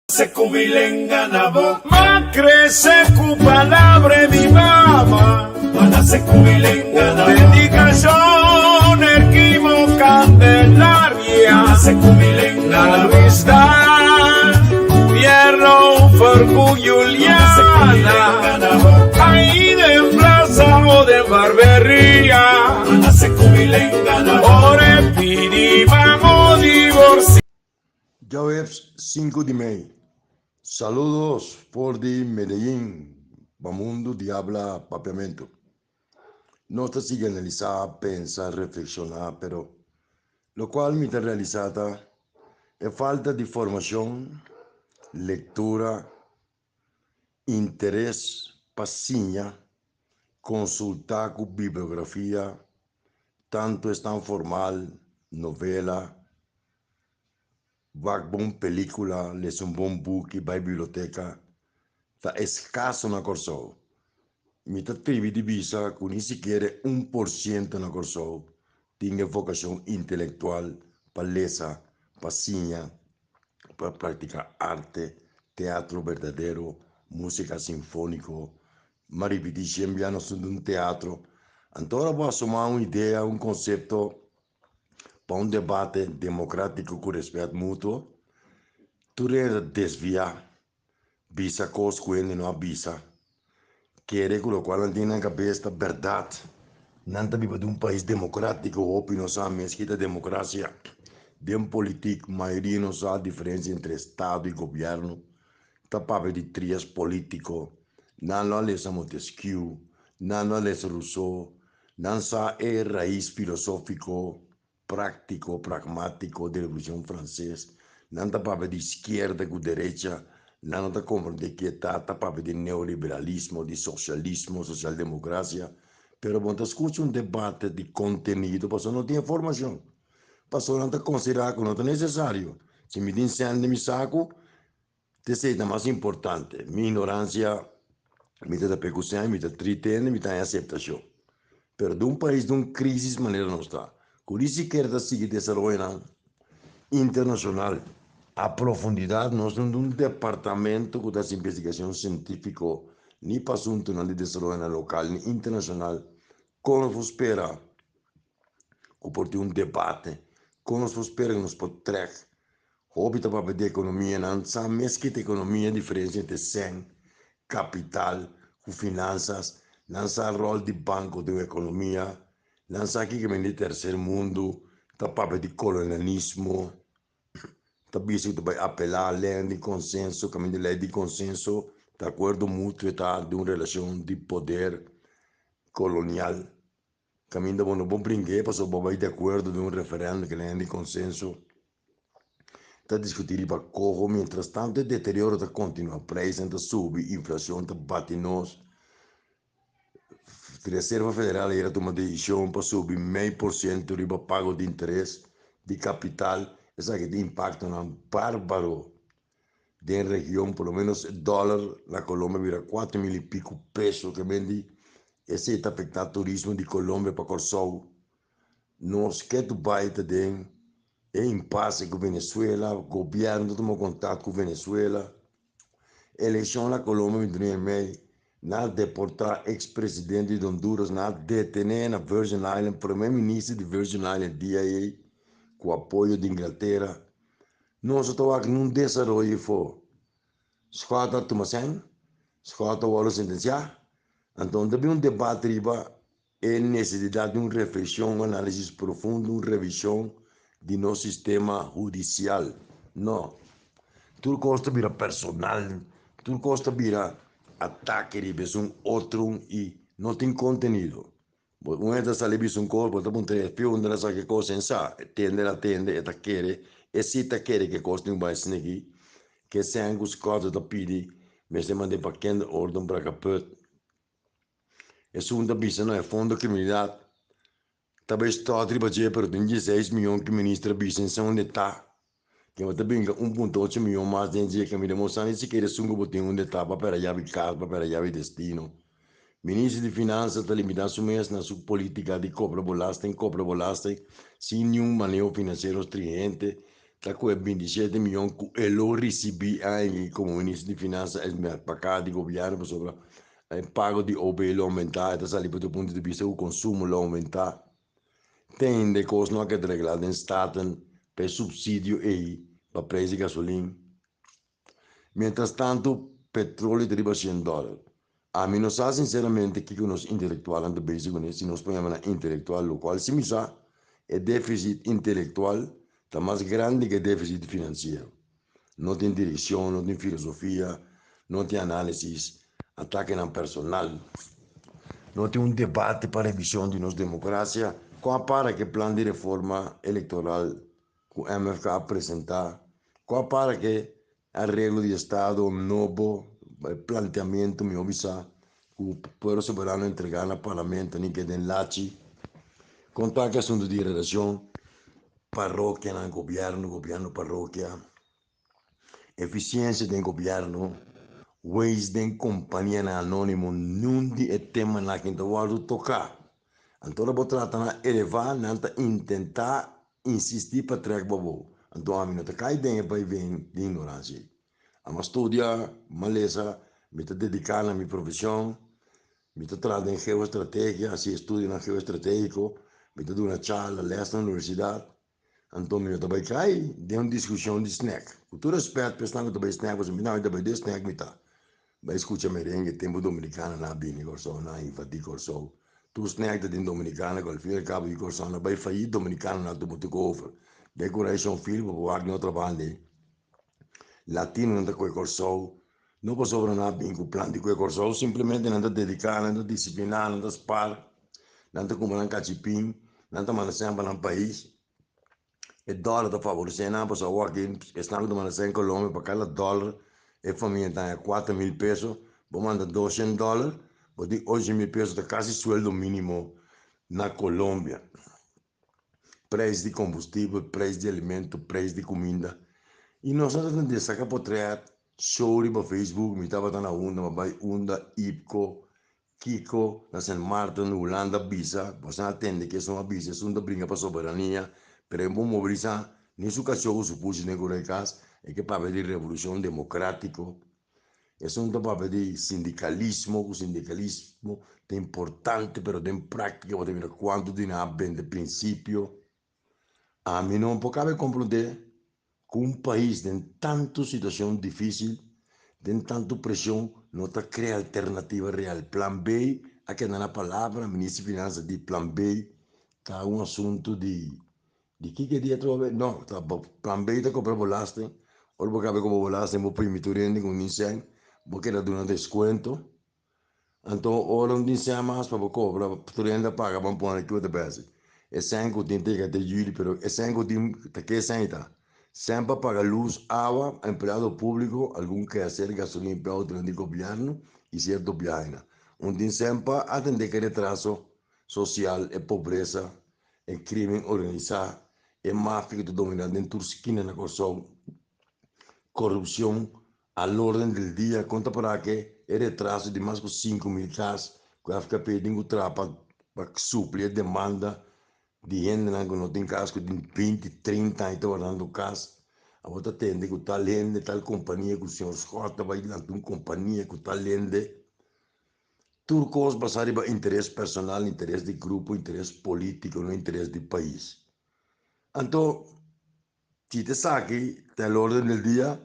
Se cubilenga na boca, ma crece cu palabra mi mamá. Mana se cubilenga na boca, dedicación erquimo candelaria. Mana se cubilenga na vista, fierro fergu Juliana. Ahí de plaza o de barbería. Mana se cubilenga na boca, ore pidi vamos divorciar. Jueves 5 de maio. Saludos por de Medellín, Bamundo de habla papiamento. No te sigue analizar, pensar, reflexionar, pero lo cual me está realizada es falta de formación, lectura, interés, paciência, consultar con bibliografía, tanto es tan formal, novela, uma boa película, ler um bom book, vai à biblioteca, está escasso na Corsol. Me está trivi de visa, com nem sequer 1% na Corsol, tinha vocação intelectual para ler, paciência, para praticar arte, teatro verdadeiro, música sinfônica, mas repetir sempre a noção de um teatro. Então, eu vou assumir uma ideia, um conceito, para um debate democrático com respeito mútuo, tu deve desviar, visa coisa que ele não avisa, querer colocar na tua cabeça a verdade, não vive de um país democrático, ou não sabe mesmo que a democracia, de um político, a maioria não sabe a diferença entre Estado e governo, está para de trias político, não lê Montesquieu, não lê Rousseau, não sabe a raiz filosófico, prático, pragmático da Revolução Francesa, não está para de esquerda com direita, não está compreender que está para de neoliberalismo, de socialismo, social-democracia, pero quando escuta um debate de conteúdo, você não tem formação, você não está considerando que não é necessário. Se me dizem de meu saco, te sei mais importante, minha ignorância, me dá percussão, me dá tritene, me dá aceitação. Pero de um país de uma crise maneira não está. Por isso que quer seguir desenvolvendo internacional a profundidade. Nós temos um departamento que faz investigação científica nem para assunto de desenvolvimento local nem internacional. Como você espera que pode um debate, como você espera que nos pode trazer óbito para a economia, não sabe mesmo que a economia é a diferença entre sem capital e finanças, não sabe o rol de banco da economia. Não sabe que o terceiro mundo está para de colonialismo, está visto que vai apelar a lei de consenso, caminho de lei de consenso, de acordo mútuo está de uma relação de poder colonial. Caminho de bom brinquedo, passou para de acordo de um referendo que lei de consenso está discutindo para como, mientras tanto, o deterioro está continua, preço está subir, inflação está batendo nós. A Reserva Federal era tomar decisão para subir 0,5% do pago de interesse de capital, isso que tem impacto bárbaro da região, pelo menos o dólar na Colômbia vira 4 mil e pico pesos que vende, esse está afetando o turismo de Colômbia para Corsol. Nós que Dubai também é impasse com Venezuela, o governo tomou contato com Venezuela, eleição na Colômbia em meio. Na deportar ex-presidente de Honduras, na detener na Virgin Island, primeiro-ministro de Virgin Island, DIA, com apoio de Inglaterra. Nós estamos aqui num desenvolvimento for. Escuta Tomasen, escuta o Olo sentenciar. Então, também um debate riba é necessidade de uma reflexão, uma análise profunda, uma revisão de nosso sistema judicial. Não. Tudo custa vira personal, tudo custa vira ataque de um outro e não tem conteúdo. Uma das salibis um corpo, tá bom, três più, não sabe que coisa em sa, tende, eta querer, e se ta querer que coisa não vai ser aqui, que se angus coisas da pidi, mas se manda para quem ordem para caput. E segunda bisa não é fundo da criminalidade. Talvez todo tribo de per 16 milhões de ministros bisa são neta. Que vai também 1,8 milhão mais de gente que me demonstram se querer sungo botar um etapa para a chave casa, para a chave destino. Ministro de Finanças está limitando su mês na sua política de compra bolasta, sem nenhum manejo financeiro stringente, da quei 27 milioni che lo ricevi come ministro di finanza e il pagato di governo sopra il pago di OB lo aumenta e da dal punto di vista del consumo lo aumenta tende costi non che reglati in staten per subsidio e per prezzi di gasolina. Mientras tanto, petróleo deriva $100. A mí no sa sinceramente que nos intelectual anda basic con si nos ponemos intelectual, lo cual si mi sa, el déficit intelectual está más grande que el déficit financiero. No tiene dirección, no tiene filosofía, no tiene análisis, ataque al personal. No tiene un debate para revisión de nuestra democracia. ¿Cuál para que plan de reforma electoral que o MFK apresentar? ¿Cuál para que arreglo de Estado nuevo planteamiento me avisa que el pueblo soberano entregar al Parlamento ni que den lachi? Contar que asunto de relación parroquia en el gobierno, gobierno parroquia, eficiencia del gobierno, ways de compañía en anónimo, nundi e tema na que então tocar. Então, eu vou tratar de elevar, tentar insistir para trazer bobo. Então, a minha cai dentro para vir de ignorância. A estudar, maleza, me dedicar a minha profissão, me tratar em geoestratégia, se estudo na geoestratégico, me dar uma charla, lesta na universidade. Então, eu também cai de uma discussão de snack. Com todo respeito, pensando que eu snack, mas não, eu também de snack, me tá. Mas escuta merengue, tempo dominicano na bini, corso, na infatti, corso. Tu snack din dominicana, col fine capo di corso, na bai fai dominicano na tu mutu cover. Decoration film, po wag no trabandi. Latino non da quei corso. Non posso sopra na bin cu plan di quei corso, semplicemente non da dedicare, non da disciplinare, non da spar, non da come non cacipin, non da man sempre nel paese. E dólar da favorecer, não posso wag in, estando man sempre in Colombia, para cada dólar e família está a 4.000 pesos, vou mandar $200, vou ter 8.000 pesos, está quase sueldo mínimo na Colômbia. Preço de combustível, preço de alimento, preço de comida. E nós estamos de sacar portrait, story para Facebook, me estava na Unda, Ipco, Kiko, na San Martin, Holanda, Bisa, você atende que são a Bisa, são da brinca para a soberania, pero vamos mobilizar, nem su cachorro supôs negro de casa, é que para ver revolução democrático, é um papel de sindicalismo, o sindicalismo é importante, pero tem prática, você ver quanto de nada bem de princípio. A mim não pode compreender que um país tem tanta situação difícil, tem tanta pressão, não está criando alternativa real. Plan B, aqui na palavra, ministro de Finanças de Plan B, está um assunto de que dia trove? No, plan B está comprando volaste, ora porque abe como volaste, mo permitirem com ninguém, porque era dando desconto. Então, ora um ninguém mais para cobrar, tu ainda paga, vamos pôr aqui outra vez. É sem que tem que ter júri, pero é sem que tem que sem tá. Sempre paga luz, água, empregado público, algum que fazer gasolina empregado durante o governo e certo viagem. Onde sempre atender que retraso social e pobreza, e crime organizado, e máfia que domina dentro da esquina na corrupção, all'ordine del dia, conta para que é retraso de mais de 5.000 casos, que a ficar pedindo trapa para suprir a demanda de gente que não tem caso de 20, 30 anos trabalhando caso. A outra tende que tal gente, tal companhia, que o senhor Scott vai lá de uma companhia que tal gente. Tudo coisa passar para interesse personal, interesse de grupo, interesse político, não interesse de país. Então, se te sabe, tem a ordem do dia,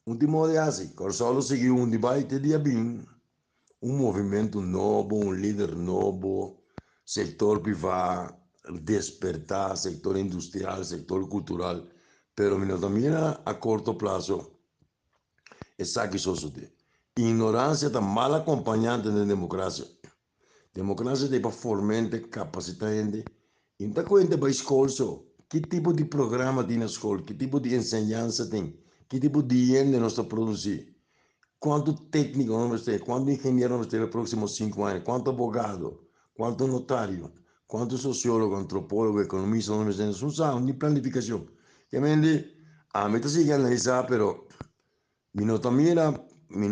último dia assim, só seguir um debate dia bem, movimento novo, líder novo, setor privado, despertar, setor industrial, setor cultural, pero também a curto prazo, é sabe que sucede. Ignorância está mal acompanhada da democracia. Democracia tem para formar capacidade, então quando vai escola, que tipo de programa tem na escola, que tipo de ensinança tem, que tipo de gente nós está produzindo, quanto técnico nós temos, quanto engenheiro nós temos nos próximos 5 anos, quanto advogado, quanto notário, quanto sociólogo, antropólogo, economista nós temos, usamos de planificação. Que mente, a meta sigue analisar, pero no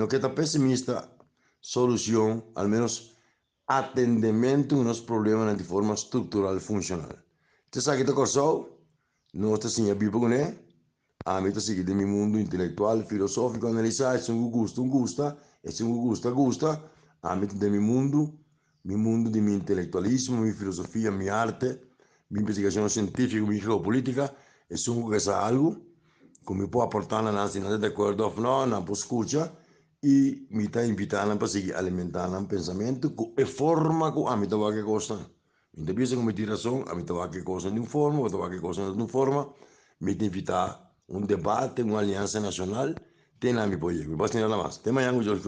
que está pessimista, solução, al menos atendimento a uns problemas de forma estrutural funcional. Você sabe que está corso? Não está sem a Bíblia, né? a mí te de mi mundo intelectual, filosófico, analizar, es un gusta, es un gusta, a mí de mi mundo de mi intelectualismo, mi filosofía, mi arte, mi investigación científica, mi geopolítica, es un que es algo que me puede aportar a la si no de acuerdo o no, pues escucha, y me está invitando para seguir alimentando el pensamiento, que forma que a mí te va a que cosa. Me piensa que me tiene razón, a mí te va a que cosa de una forma, o te va a que cosa de otra forma, me te invita un debate, una alianza nacional, tiene a mi proyecto. Me pasa nada más. Tema yangu yo que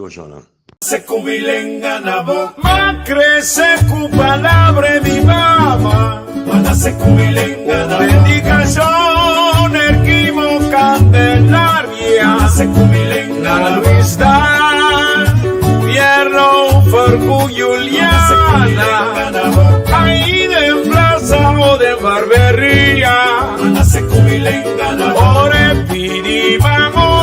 Se kubilenga na bo ma crece cu palabra mi mama Mana se kubilenga na predicación erquimo candelaria se kubilenga na vista gobierno farbu Juliana ahí de plaza o de barbería Mana se kubilenga na